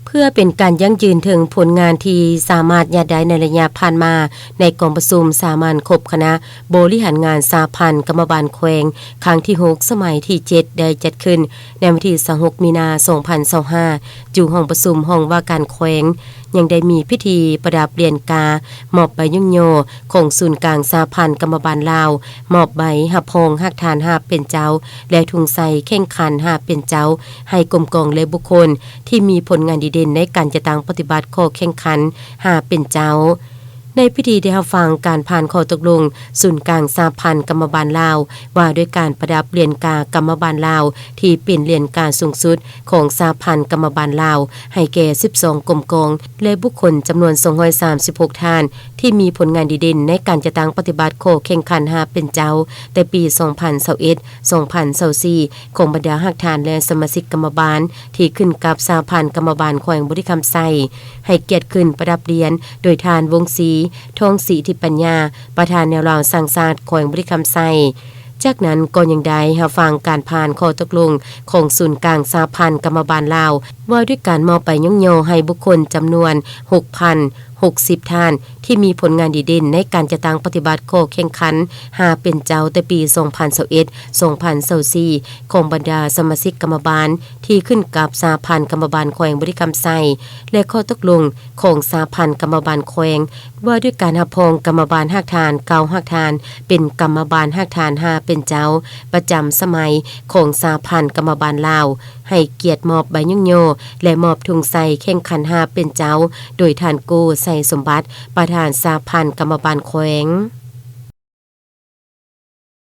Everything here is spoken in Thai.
เพื่อเป็นการยั่งยืนถึงผลงานที่สามารถยัดได้ในระยะผ่านมาในกองประชุมสามัญครบคณะบริหารงานสหพันธ์กรรมบาลแขวงครั้งที่6สมัยที่7ได้จัดขึ้นในวันที่26มีนาคม2025อยู่ห้องประชุมห้องว่าการแขวงยังได้มีพิธีประดับเรียนกามอบใบยุ่งโยของศูนย์กลางสหพันธ์กรรมบาลลาวมอบใบหับพงหักฐานหาเป็นเจ้าและทุงใส่แข่งขันหาเป็นเจ้าให้กรมกองและบุคคลที่มีผลงานดีเด่นในการจะตั้งปฏิบัติข้อแข่งขันหาเป็นเจ้าในพิธีได้รับฟังการผ่านข้อตกลงศูนย์กลางสหพันธ์กรรมบาลลาวว่าด้วยการประดับเหรียญกากรรมบาลลาวที่เป็นเหรียญกาสูงสุดของสหพันธ์กรรมบาลลาวให้แก่12กรมกองและบุคคลจำนวน236ท่านที่มีผลงานดีเด่นในการจะตั้งปฏิบัติข้อแข่งขันหาเป็นเจ้าแต่ปี2021 2024ของบรรดาหักฐานและสมาชิกกรรมบาลที่ขึ้นกับสหพันธ์กรรมบาลแขวงบุรีคำไซให้เกียรติขึ้นประดับเหรียญโดยทานวงศรีทองศรีทิปัญญาประธานแนวราวสร้างศาสตร์แขวงบุรีคำไซจากนั้นก็ยังได้รับฟังการผ่านข้อตกลงของศูนย์กลางสหพันธ์กรรมบาลลาวว่าด้วยการมอบใบย่องโยให้บุคคลจำนวน 6,060 ท่านที่มีผลงานดีเด่นในการจะตั้งปฏิบัติข้อแข่งขันหาเป็นเจ้าแต่ปี2021 2024ของบรรดาสมาชิกกรรมบาลที่ขึ้นกับสหพันธ์กรรมบาลแขวงบุรีคำไซและข้อตกลงของสหพันธ์กรรมบาลแขวงว่าด้วยการหับพองกรรมบาลหักฐานเก่าหักฐานเป็นกรรมบาลหักฐาน5เป็นเจ้าประจำสมัยของสหพันธ์กรรมบาลลาวให้เกียรติมอบใบย่องโยและมอบทุงใส่แข่งขัน5เป็นเจ้าโดยท่านกูใส่สมบัติประธานสหพันธ์กรรมบาลแขวง